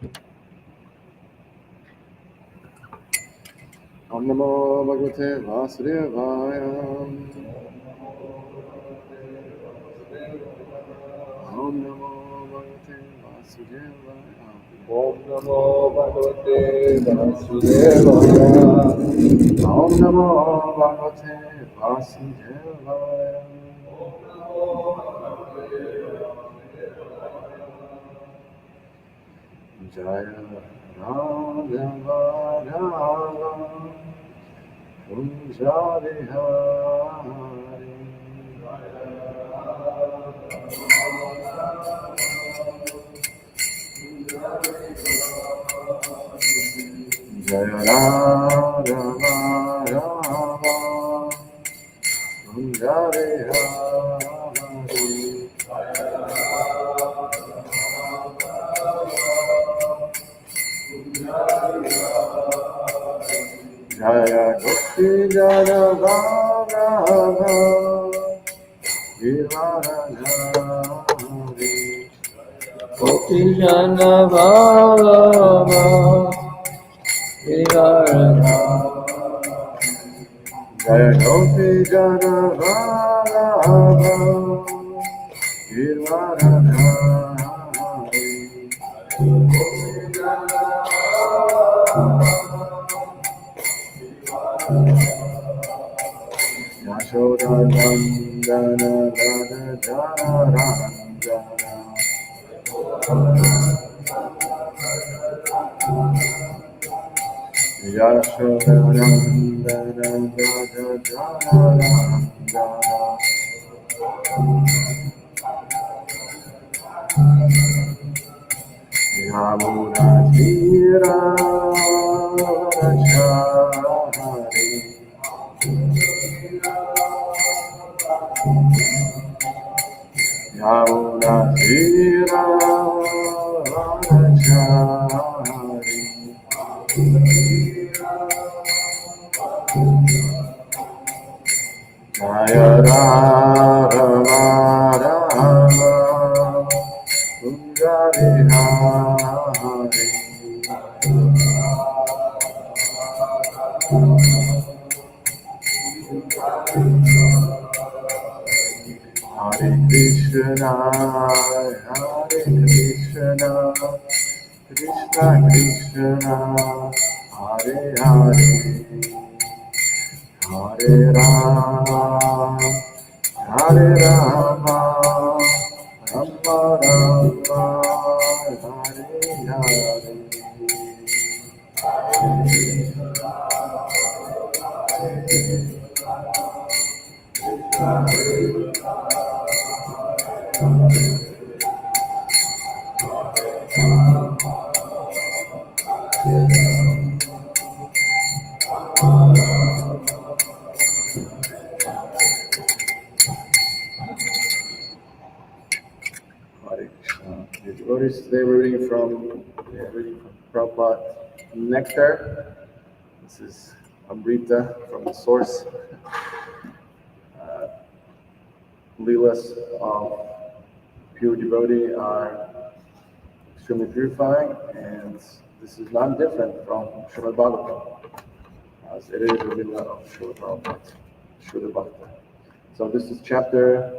Om Namo Bhagavate Vasudevaya. Om Namo Bhagavate Vasudevaya. Om Namo Bhagavate Vasudevaya. Om Namo Bhagavate Vasudevaya. Jaya Radha Radha Kunjari Hari. Jaya Radha Radha Kunjari Hari. Jaya Gopi Jaya Radha Viharadhari. Gopi Jana Bhava Viharadha. Jaya Gopi Jana Radha Viharadhari. Yashoda Nandana Radha Jana Ranjana. Yashoda Nandana Radha Jana Ranjana. Yamuna Tira Rajari. Yamuna Tira Rajari. Jaya Radha Radha Kunjari Hari. Hare Krishna, Krishna Krishna, Hare Hare, Hare Rama, Hare Rama, Rama Rama, Hare Hare. Hare Krishna. The devotees today we're reading from Prabhupada Nectar. This is Amrita from the source. Leelas of pure devotee are extremely purifying, and this is not different from Srila Bhagavatam, as it is a Leela of Srila Prabhupada, Srila Bhakta. So this is chapter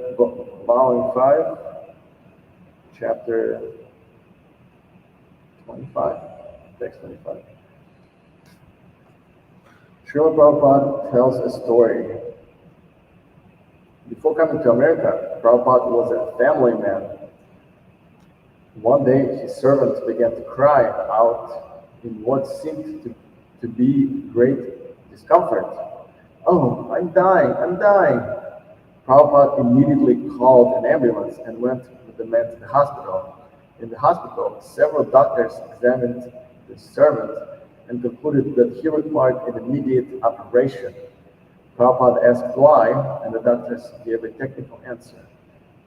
volume 5, chapter 25, text 25. Srila Prabhupada tells a story. Before coming to America, Prabhupada was a family man. One day, his servant began to cry out in what seemed to be great discomfort. "Oh, I'm dying, I'm dying." Prabhupada immediately called an ambulance and went with the man to the hospital. In the hospital, several doctors examined the servant and concluded that he required an immediate operation. Prabhupada asked why, and the doctors gave a technical answer.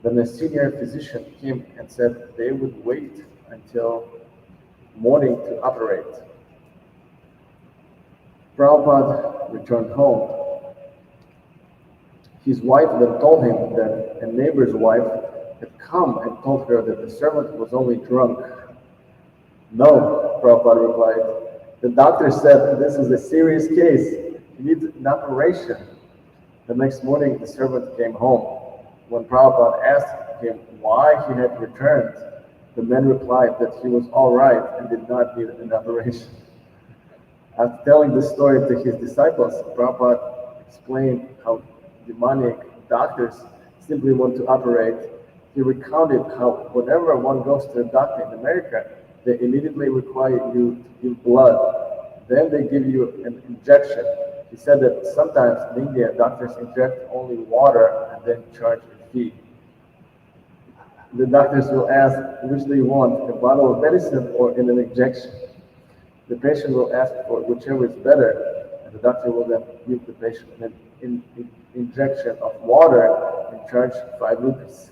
Then a senior physician came and said they would wait until morning to operate. Prabhupada returned home. His wife then told him that a neighbor's wife had come and told her that the servant was only drunk. No, Prabhupada replied. The doctor said this is a serious case. He needs an operation. The next morning, the servant came home. When Prabhupada asked him why he had returned, the man replied that he was all right and did not need an operation. After telling this story to his disciples, Prabhupada explained how demonic doctors simply want to operate. He recounted how whenever one goes to a doctor in America, they immediately require you to give blood. Then they give you an injection. He said that sometimes in India, doctors inject only water and then charge a fee. The doctors will ask, which do you want, a bottle of medicine or an injection? The patient will ask for whichever is better, and the doctor will then give the patient an injection of water and charge 5 rupees.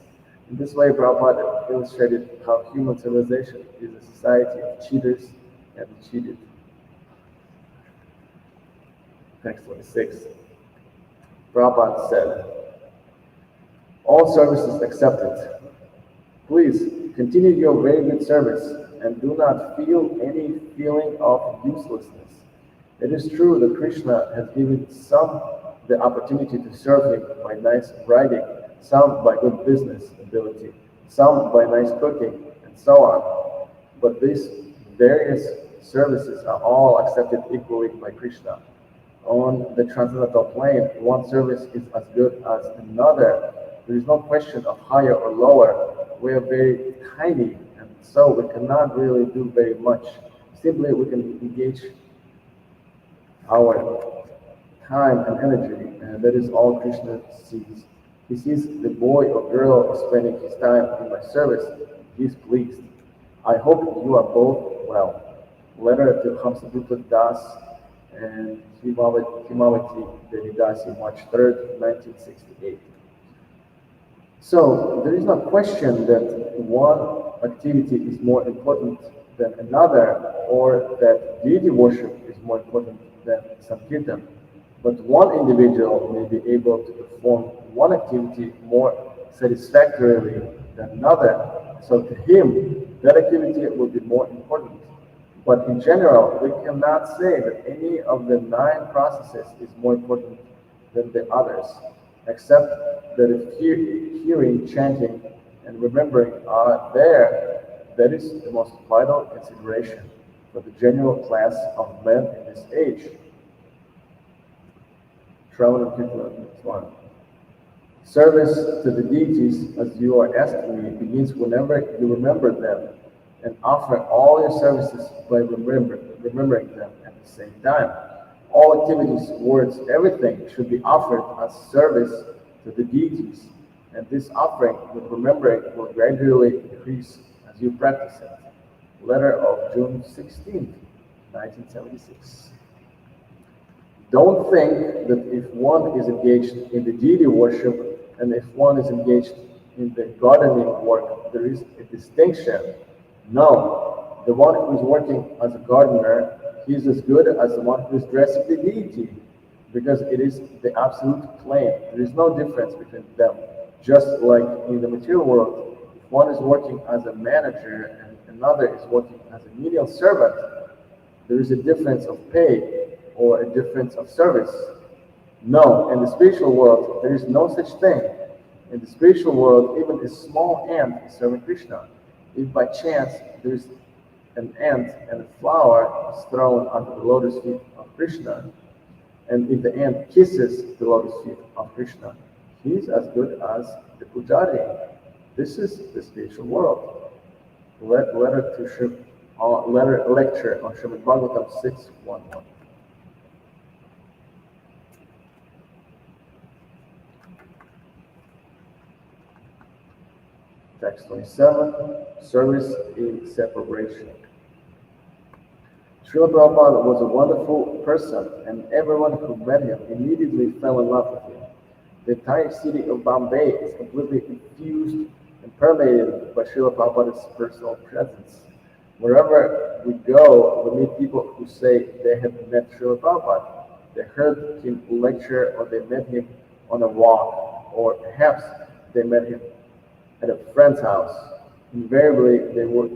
In this way, Prabhupada illustrated how human civilization is a society of cheaters and cheated. Text 26. Prabhupada said, all services accepted. Please continue your very good service and do not feel any feeling of uselessness. It is true that Krishna has given some the opportunity to serve him by nice writing, some by good business ability, some by nice cooking, and so on. But these various services are all accepted equally by Krishna. On the transcendental plane, one service is as good as another. There is no question of higher or lower. We are very tiny, and so we cannot really do very much. Simply, we can engage our time and energy, and that is all Krishna sees. He sees the boy or girl spending his time in my service. He is pleased. I hope you are both well. Letter to Hamsadutta Das and Himavati Devidasi, March 3rd, 1968. So there is no question that one activity is more important than another, or that deity worship is more important than Sankirtan. But one individual may be able to perform one activity more satisfactorily than another. So to him, that activity will be more important. But in general, we cannot say that any of the 9 processes is more important than the others, except that if hearing, chanting, and remembering are there, that is the most vital consideration for the general class of men in this age. Shravan Kirtan 1. Service to the deities, as you are asking me, begins whenever you remember them and offer all your services by remembering them at the same time. All activities, words, everything should be offered as service to the deities, and this offering with remembering will gradually increase as you practice it. Letter of June 16th, 1976. Don't think that if one is engaged in the deity worship and if one is engaged in the gardening work, there is a distinction. No, the one who is working as a gardener, he is as good as the one who is dressing the deity, because it is the absolute plane. There is no difference between them. Just like in the material world, if one is working as a manager and another is working as a menial servant, there is a difference of pay or a difference of service. No, in the spiritual world, there is no such thing. In the spiritual world, even a small ant is serving Krishna. If by chance there is an ant and a flower is thrown onto the lotus feet of Krishna, and if the ant kisses the lotus feet of Krishna, he is as good as the pujari. This is the spiritual world. Lecture on Srimad Bhagavatam 6.1.1. Text 27, service in separation. Srila Prabhupada was a wonderful person, and everyone who met him immediately fell in love with him. The entire city of Bombay is completely infused and permeated by Srila Prabhupada's personal presence. Wherever we go, we meet people who say they have met Srila Prabhupada. They heard him lecture, or they met him on a walk, or perhaps they met him at a friend's house. Invariably, they were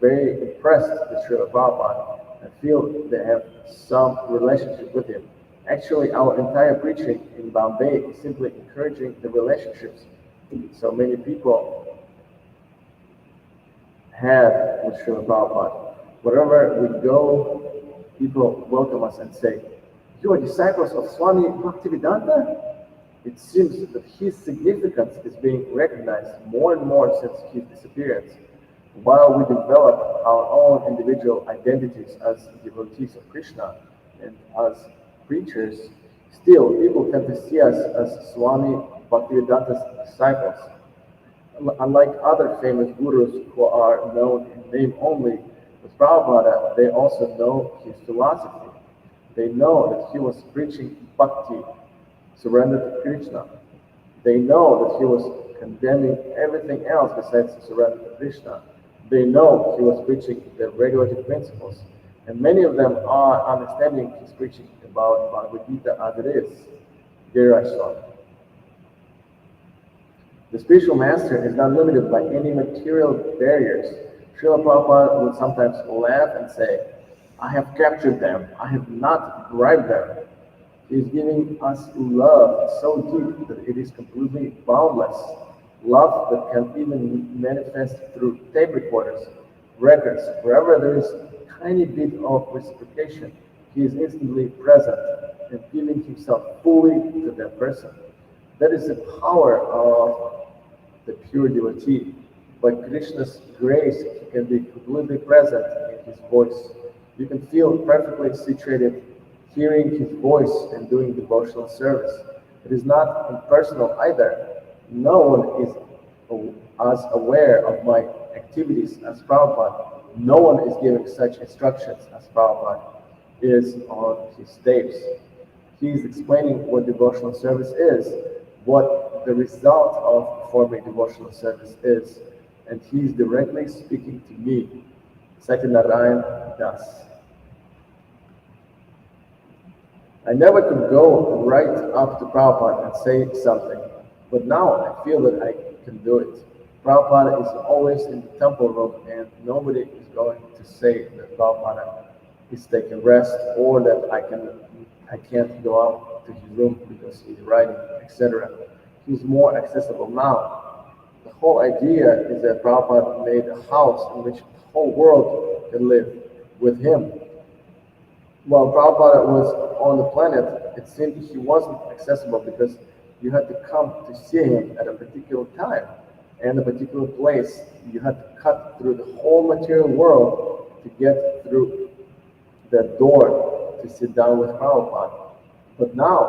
very impressed with Srila Prabhupada and feel they have some relationship with him. Actually, our entire preaching in Bombay is simply encouraging the relationships so many people had with Srila Prabhupada. Wherever we go, people welcome us and say, "You are disciples of Swami Bhaktivedanta?" It seems that his significance is being recognized more and more since his disappearance. While we develop our own individual identities as devotees of Krishna and as preachers, still people tend to see us as Swami Bhaktivedanta's disciples. Unlike other famous gurus who are known in name only, with Prabhupada, they also know his philosophy. They know that he was preaching bhakti, surrender to Krishna. They know that he was condemning everything else besides surrender to Krishna. They know he was preaching the regulative principles. And many of them are understanding his preaching about Bhagavad Gita as it is. Giriraj Swami. The spiritual master is not limited by any material barriers. Srila Prabhupada would sometimes laugh and say, "I have captured them. I have not bribed them." He is giving us love so deep that it is completely boundless. Love that can even manifest through tape recorders, records. Wherever there is a tiny bit of reciprocation, he is instantly present and giving himself fully to that person. That is the power of the pure devotee. By Krishna's grace, he can be completely present in his voice. You can feel perfectly situated hearing his voice and doing devotional service. It is not impersonal either. No one is as aware of my activities as Prabhupada. No one is giving such instructions as Prabhupada is on his tapes. He is explaining what devotional service is, what the result of performing devotional service is, and he is directly speaking to me, Satyanarayan Das. I never could go right up to Prabhupada and say something, but now I feel that I can do it. Prabhupada is always in the temple room, and nobody is going to say that Prabhupada is taking rest or that I can't go out to his room because he's writing, etc. He's more accessible now. The whole idea is that Prabhupada made a house in which the whole world can live with him. While Prabhupada was on the planet, it seemed he wasn't accessible because you had to come to see him at a particular time and a particular place. You had to cut through the whole material world to get through that door to sit down with Prabhupada. But now,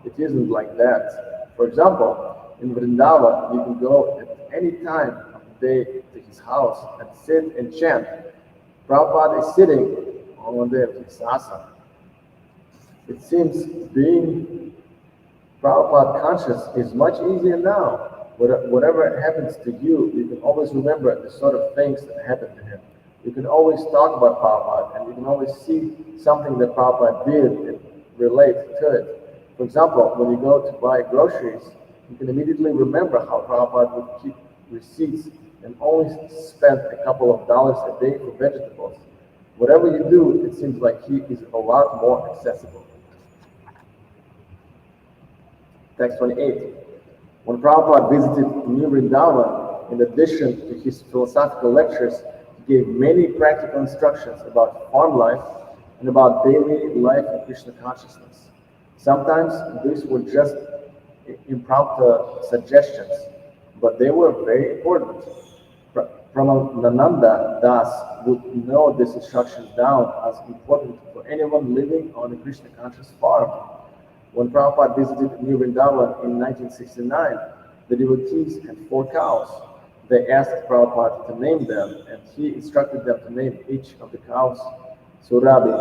it isn't like that. For example, in Vrindavan, you can go at any time of the day to his house and sit and chant. Prabhupada is sitting on the asana. It seems being Prabhupada conscious is much easier now. Whatever happens to you, you can always remember the sort of things that happened to him. You can always talk about Prabhupada, and you can always see something that Prabhupada did and relate to it. For example, when you go to buy groceries, you can immediately remember how Prabhupada would keep receipts and only spend a couple of dollars a day for vegetables. Whatever you do, it seems like he is a lot more accessible. Text 28. When Prabhupada visited New Vrindavan, in addition to his philosophical lectures, he gave many practical instructions about farm life and about daily life in Krishna consciousness. Sometimes these were just impromptu suggestions, but they were very important. Pramananda Das would know these instructions down as important for anyone living on a Krishna conscious farm. When Prabhupada visited New Vrindavan in 1969, the devotees had 4 cows. They asked Prabhupada to name them, and he instructed them to name each of the cows Surabi.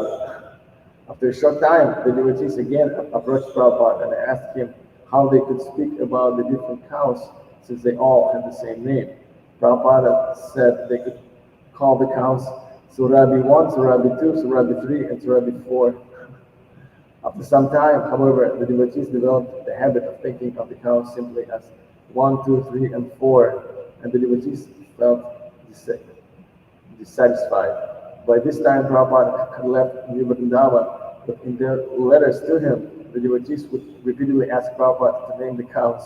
After a short time, the devotees again approached Prabhupada and asked him how they could speak about the different cows since they all had the same name. Prabhupada said they could call the cows Surabi 1, Surabi 2, Surabi 3, and Surabi 4. After some time, however, the devotees developed the habit of thinking of the cows simply as 1, 2, 3, and 4, and the devotees felt dissatisfied. By this time, Prabhupada had left New Vrindavan, but in their letters to him, the devotees would repeatedly ask Prabhupada to name the cows.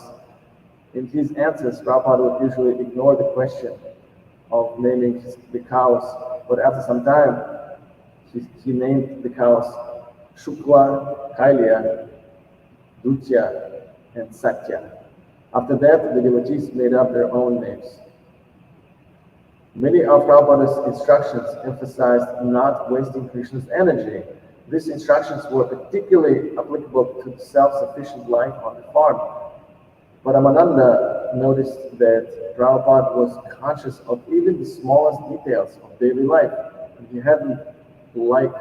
In his answers, Prabhupada would usually ignore the question of naming the cows, but after some time, he named the cows Shukla, Kailya, Dutya, and Satya. After that, the devotees made up their own names. Many of Prabhupada's instructions emphasized not wasting Krishna's energy. These instructions were particularly applicable to the self-sufficient life on the farm. Paramananda noticed that Prabhupada was conscious of even the smallest details of daily life, and he hadn't liked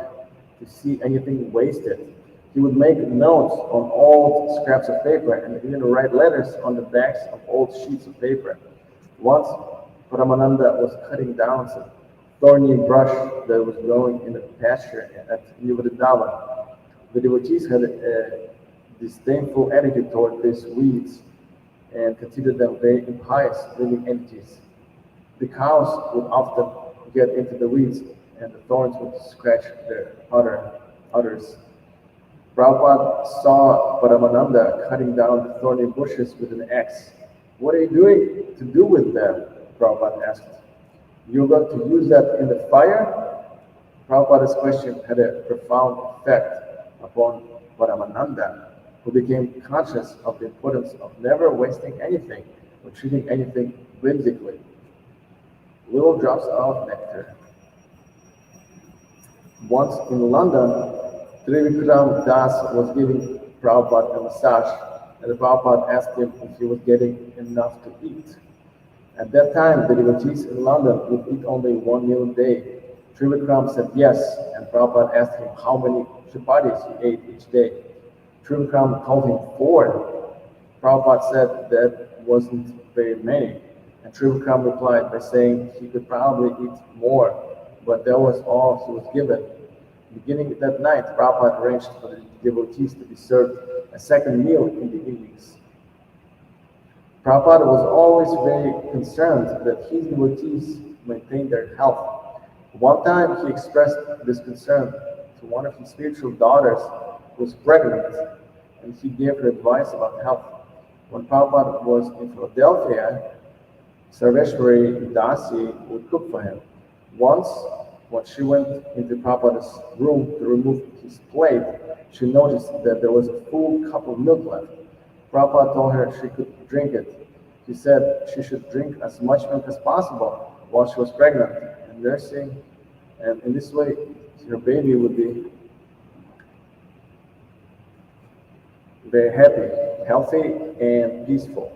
to see anything wasted. He would make notes on old scraps of paper and even write letters on the backs of old sheets of paper. Once, Paramananda was cutting down some thorny brush that was growing in the pasture at New Vrindavan. The devotees had a disdainful attitude toward these weeds and considered them very impious living entities. The cows would often get into the weeds and the thorns would scratch their udders. Prabhupada saw Paramananda cutting down the thorny bushes with an axe. "What are you doing to do with them?" Prabhupada asked. "You're going to use that in the fire?" Prabhupada's question had a profound effect upon Paramananda, who became conscious of the importance of never wasting anything or treating anything whimsically. Little drops of nectar. Once in London, Trivikram Das was giving Prabhupada a massage, and the Prabhupada asked him if he was getting enough to eat. At that time, the devotees in London would eat only one meal a day. Trivikram said yes, and Prabhupada asked him how many chapatis he ate each day. Trivikram told him 4. Prabhupada said that wasn't very many, and Trivikram replied by saying he could probably eat more, but that was all he was given. Beginning that night, Prabhupada arranged for the devotees to be served a second meal in the evenings. Prabhupada was always very concerned that his devotees maintained their health. One time he expressed this concern to one of his spiritual daughters who was pregnant, and he gave her advice about health. When Prabhupada was in Philadelphia, Sarveshwari Dasi would cook for him. Once, when she went into Prabhupada's room to remove his plate, she noticed that there was a full cup of milk left. Prabhupada told her she could drink it. He said she should drink as much milk as possible while she was pregnant and nursing, and in this way her baby would be very happy, healthy, and peaceful.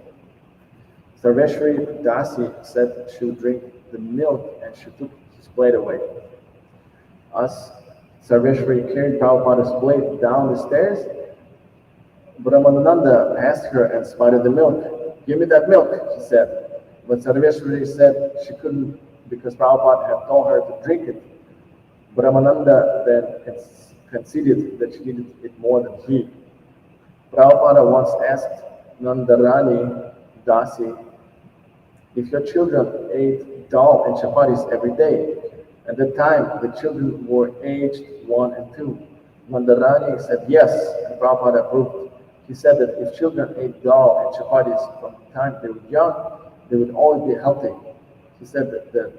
Sarveshwari Dasi said she would drink the milk and she took his plate away. As Sarveshwari carried Prabhupada's plate down the stairs, Brahmananda passed her and spited the milk. "Give me that milk," she said. But Sarveshwari said she couldn't because Prabhupada had told her to drink it. Brahmananda then conceded that she needed it more than he. Prabhupada once asked Nandarani Dasi if your children ate dal and chapatis every day. At that time, the children were aged 1 and 2. Nandarani said yes, and Prabhupada approved. He said that if children ate dal and chapatis from the time they were young, they would always be healthy. He said that the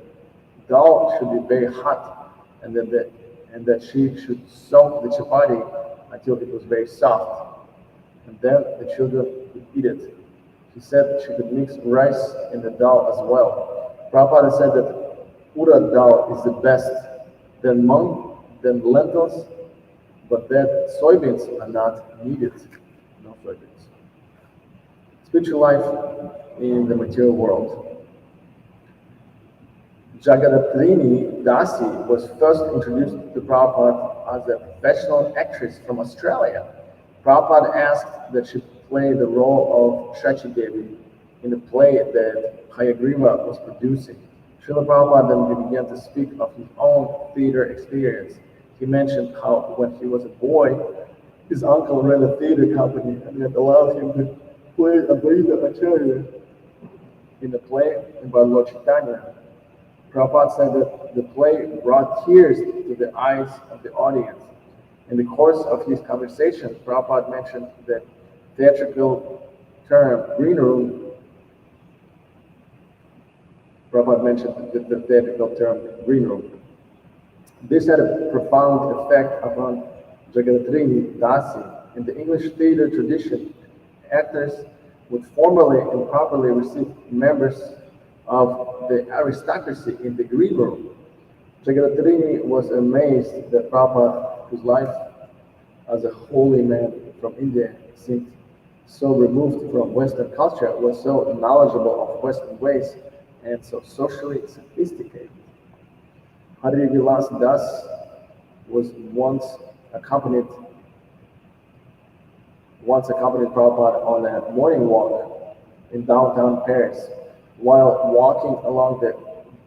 dal should be very hot, and that she should soak the chapati until it was very soft, and then the children could eat it. He said she could mix rice in the dal as well. Prabhupada said that urad dal is the best, then mung, then lentils, but that soybeans are not needed. No soybeans. Spiritual life in the material world. Jagadhatrini Dasi was first introduced to Prabhupada as a professional actress from Australia. Prabhupada asked that she play the role of Shachi Devi in the play that Hayagriva was producing. Srila Prabhupada then began to speak of his own theater experience. He mentioned how when he was a boy, his uncle ran a theater company and it allowed him to play Advaita Acharya in the play by Lord Chaitanya. Prabhupada said that the play brought tears to the eyes of the audience. In the course of his conversation, Prabhupada mentioned the theatrical term green room. Prabhupada mentioned the theatrical term green room. This had a profound effect upon Jagadrini Dasi. In the English theater tradition, actors would formally and properly receive members of the aristocracy in the green room. Jagadrini was amazed that Prabhupada, whose life as a holy man from India seemed so removed from Western culture, was so knowledgeable of Western ways and so socially sophisticated. Hari Vilas Das was once accompanied Prabhupada on a morning walk in downtown Paris. While walking along the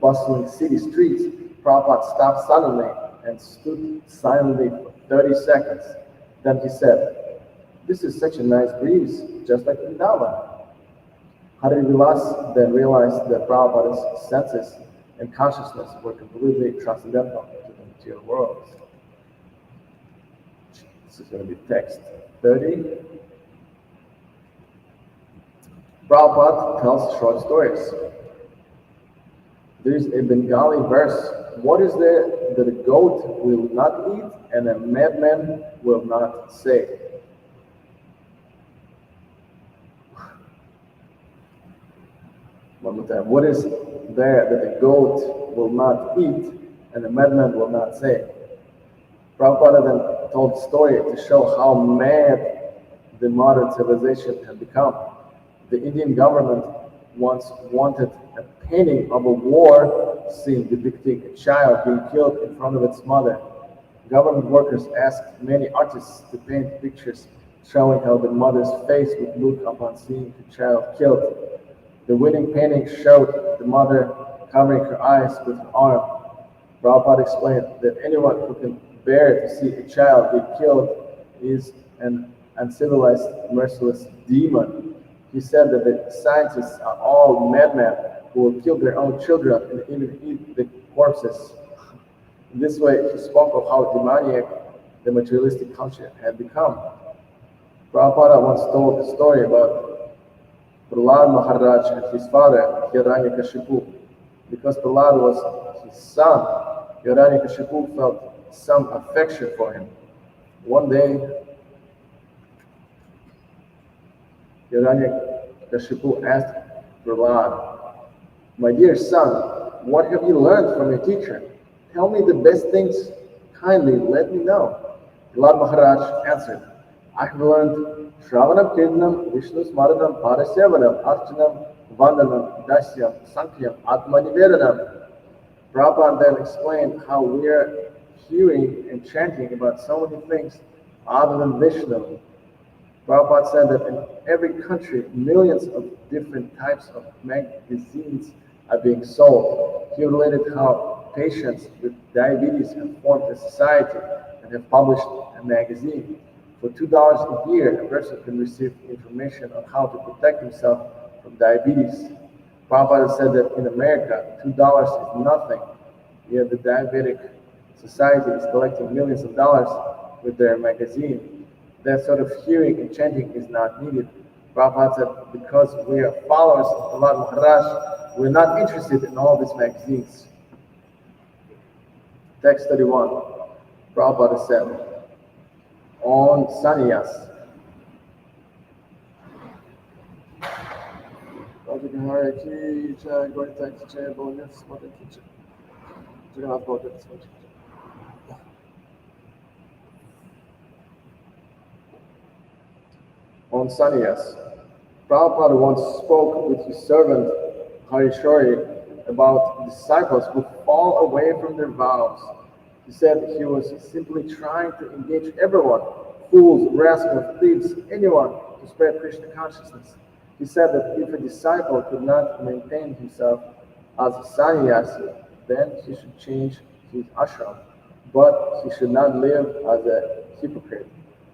bustling city streets, Prabhupada stopped suddenly and stood silently for 30 seconds. Then he said, "This is such a nice breeze, just like in Vrindavan." Hari Vilas then realized that Prabhupada's senses and consciousness were completely transcendental to the material world. This is going to be text 30. Prabhupada tells short stories. There is a Bengali verse, "What is there that a goat will not eat and a madman will not say?" One more time. What is there that a goat will not eat and a madman will not say? Prabhupada then told the story to show how mad the modern civilization had become. The Indian government once wanted a painting of a war scene depicting a child being killed in front of its mother. Government workers asked many artists to paint pictures showing how the mother's face would look upon seeing the child killed. The winning painting showed the mother covering her eyes with her arm. Prabhupada explained that anyone who can bear to see a child be killed is an uncivilized, merciless demon. He said that the scientists are all madmen who will kill their own children and even eat the corpses. In this way, he spoke of how demoniac the materialistic culture had become. Prabhupada once told a story about Prahlad Maharaj and his father, Hiranyakashipu. Because Prahlad was his son, Hiranyakashipu felt some affection for him. One day, Hiranyakashipu asked Prahlad, "My dear son, what have you learned from your teacher? Tell me the best things. Kindly let me know." Prahlad Maharaj answered, "I have learned Shravanam Kirtanam, Vishnu Smaranam, Parasyavanam, Archanam, Vandanam, Dasyam, Sankyam, Atmanivedanam." Prabhupada then explained how we are hearing and chanting about so many things other than Vishnu. Prabhupada said that in every country, millions of different types of magazines are being sold. He related how patients with diabetes have formed a society and have published a magazine. For $2 a year, a person can receive information on how to protect himself from diabetes. Prabhupada said that in America, $2 is nothing, yet the diabetic society is collecting millions of dollars with their magazine. That sort of hearing and chanting is not needed. Prabhupada said, because we are followers of Prahlad Maharaj, we're not interested in all these magazines. Text 31. Prabhupada said, on sannyas. On sannyas. Prabhupada once spoke with his servant Harishori about disciples who fall away from their vows. He said he was simply trying to engage everyone, fools, rascals, thieves, anyone, to spread Krishna consciousness. He said that if a disciple could not maintain himself as a sannyasi, then he should change his ashram, but he should not live as a hypocrite.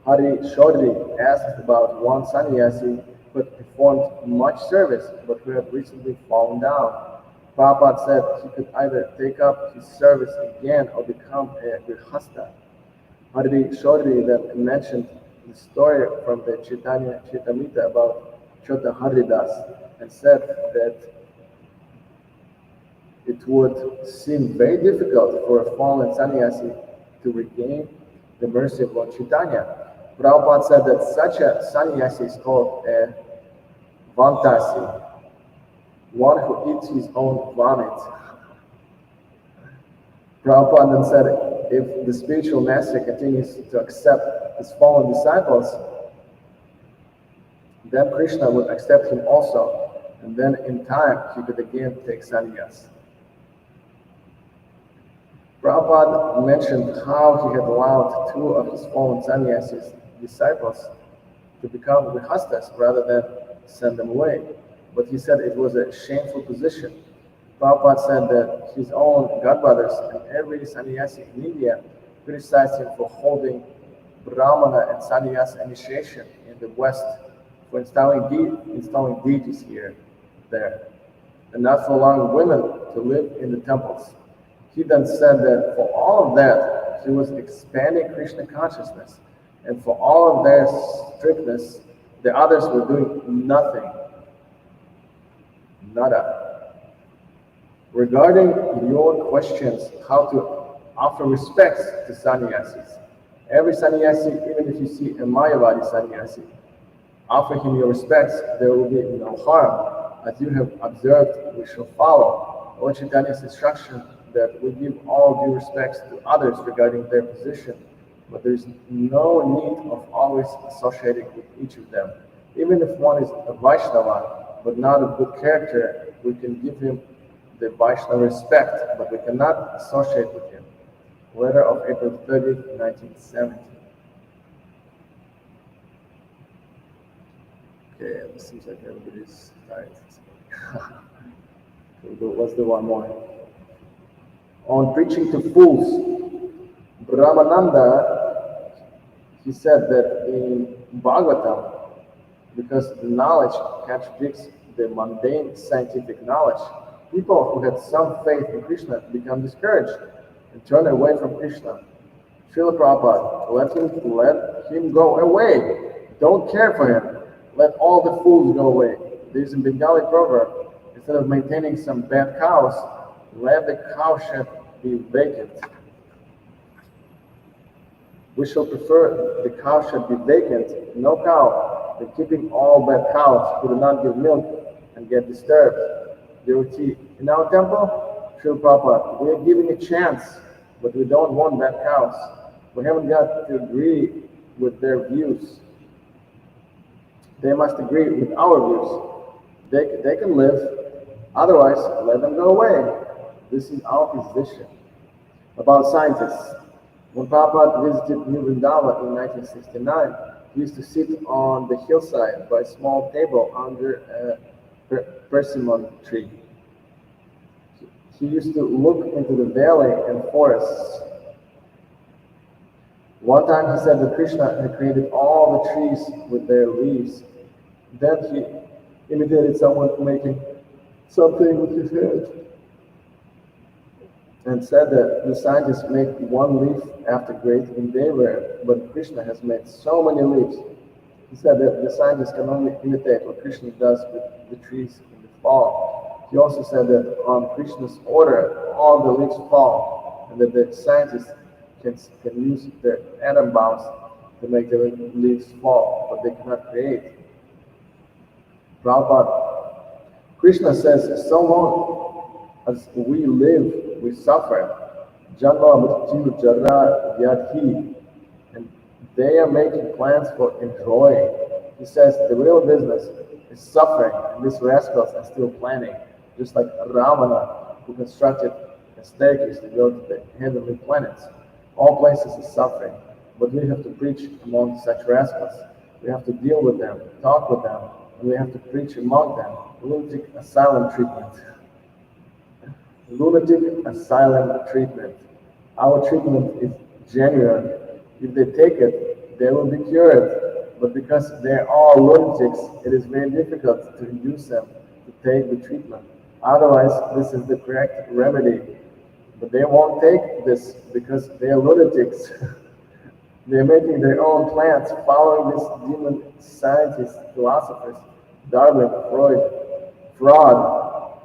Hari Chaudhary asked about one sannyasi who had performed much service but who had recently fallen down. Prabhupada said he could either take up his service again or become a grihasta. Hari Chaudhary then mentioned the story from the Chaitanya Chaitamrita about Chota Haridas and said that it would seem very difficult for a fallen sannyasi to regain the mercy of Lord Chaitanya. Prabhupada said that such a sannyasi is called a vantasi, one who eats his own vomit. Prabhupada then said, if the spiritual master continues to accept his fallen disciples, then Krishna would accept him also, and then in time he could again take sannyas. Prabhupada mentioned how he had allowed two of his fallen sannyasis disciples to become grihastas rather than send them away. But he said it was a shameful position. Prabhupada said that his own godbrothers and every sannyasi in India criticized him for holding Brahmana and sannyas initiation in the West, for installing deities there, and not for allowing women to live in the temples. He then said that for all of that, he was expanding Krishna consciousness, and for all of their strictness, the others were doing nothing. Nada. Regarding your questions, how to offer respects to sannyasis, every sannyasi, even if you see a Mayavadi sannyasi, offer him your respects, there will be no harm. As you have observed, we shall follow Lord Chaitanya's instruction that we give all due respects to others regarding their position, but there is no need of always associating with each of them. Even if one is a Vaishnava, but not of good character, we can give him the Vaishnava respect, but we cannot associate with him. Letter of April 30th, 1970. Okay, it seems like everybody's tired. What's the one more? On preaching to fools, Brahmananda, he said that in Bhagavatam, because the knowledge contradicts the mundane scientific knowledge, people who had some faith in Krishna become discouraged and turn away from Krishna. Srila Prabhupada, let him go away. Don't care for him. Let all the fools go away. There's a Bengali proverb, instead of maintaining some bad cows, let the cowshed be vacant. We shall prefer the cowshed be vacant, no cow, than keeping all bad cows who do not give milk and get disturbed. Devotee, in our temple, Srila Prabhupada, we are giving a chance, but we don't want bad cows. We haven't got to agree with their views. They must agree with our views. They can live, otherwise let them go away. This is our position. About scientists. When Prabhupada visited New Vrindavan in 1969, he used to sit on the hillside by a small table under a persimmon tree. He used to look into the valley and forests. One time he said that Krishna had created all the trees with their leaves. Then he imitated someone making something with his head and said that the scientists make one leaf after great endeavor, but Krishna has made so many leaves. He said that the scientists can only imitate what Krishna does with the trees in the fall. He also said that on Krishna's order, all the leaves fall, and that the scientists can use their atom bombs to make the leaves fall, but they cannot create. Prabhupada, Krishna says, so long as we live, we suffer. Janma mrityu jara vyadhi. And they are making plans for enjoying. He says the real business is suffering, and these rascals are still planning. Just like Ravana, who constructed a staircase to go to the heavenly planets. All places is suffering, but we have to preach among such rascals. We have to deal with them, talk with them, and we have to preach among them. Lunatic asylum treatment. Lunatic asylum treatment. Our treatment is genuine. If they take it, they will be cured. But because they're all lunatics, it is very difficult to induce them to take the treatment. Otherwise, this is the correct remedy. But they won't take this because they're lunatics. They're making their own plans, following these demon scientists, philosophers, Darwin, Freud, fraud,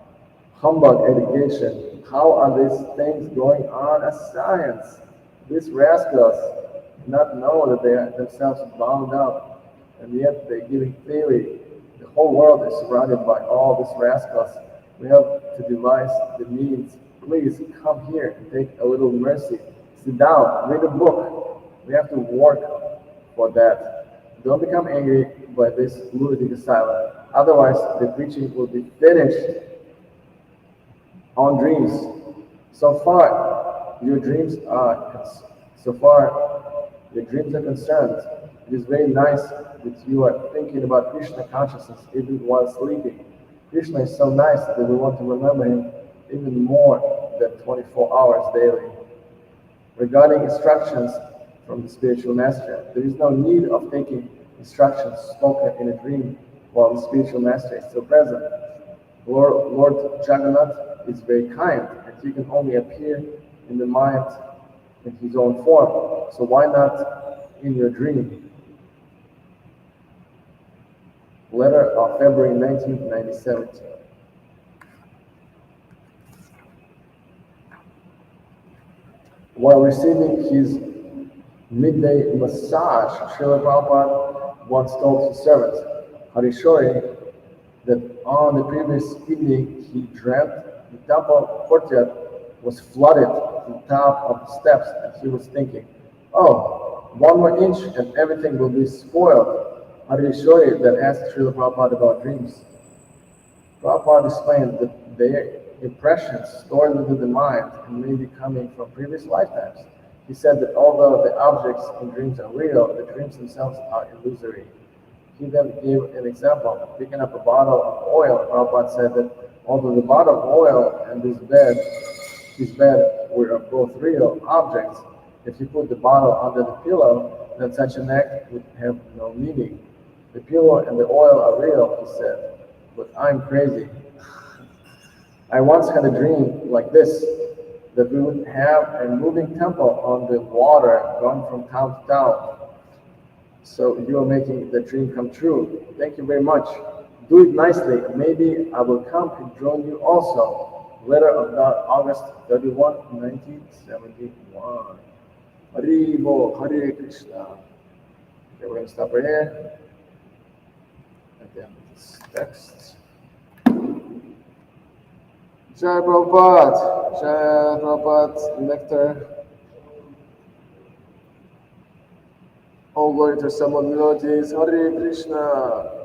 humbug education. How are these things going on as science? These rascals do not know that they are themselves bound up, and yet they're giving theory. The whole world is surrounded by all these rascals. We have to devise the means. Please come here and take a little mercy. Sit down, read a book. We have to work for that. Don't become angry by this lunatic asylum. Otherwise, the preaching will be finished on dreams. So far, your dreams are so far your dreams are concerned. It is very nice that you are thinking about Krishna consciousness even while sleeping. Krishna is so nice that we want to remember him even more than 24 hours daily. Regarding instructions from the spiritual master, there is no need of taking instructions spoken in a dream while the spiritual master is still present. Lord Jagannath is very kind, and he can only appear in the mind in his own form. So why not in your dream? Letter of February 1997. While receiving his midday massage, Srila Prabhupada once told his servant, Harishori, that on the previous evening he dreamt the temple courtyard was flooded to the top of the steps, and he was thinking, oh, one more inch and everything will be spoiled. Harishori then asked Srila Prabhupada about dreams. Prabhupada explained that their impressions stored within the mind and may be coming from previous lifetimes. He said that although the objects in dreams are real, the dreams themselves are illusory. He then gave an example. Picking up a bottle of oil, Prabhupada said that although the bottle of oil and his bed were both real objects, if you put the bottle under the pillow, then such an act would have no meaning. The pillow and the oil are real, he said, but I'm crazy. I once had a dream like this, that we would have a moving temple on the water going from town to town. So you are making the dream come true. Thank you very much. Do it nicely. Maybe I will come and join you also. Letter of August 31, 1971. Haribo, Hare Krishna. Okay, we're going to stop right here. At the end of this text. Jai Prabhupada. Jai Prabhupada Nectar. All glory to someone devotees. Hare Krishna.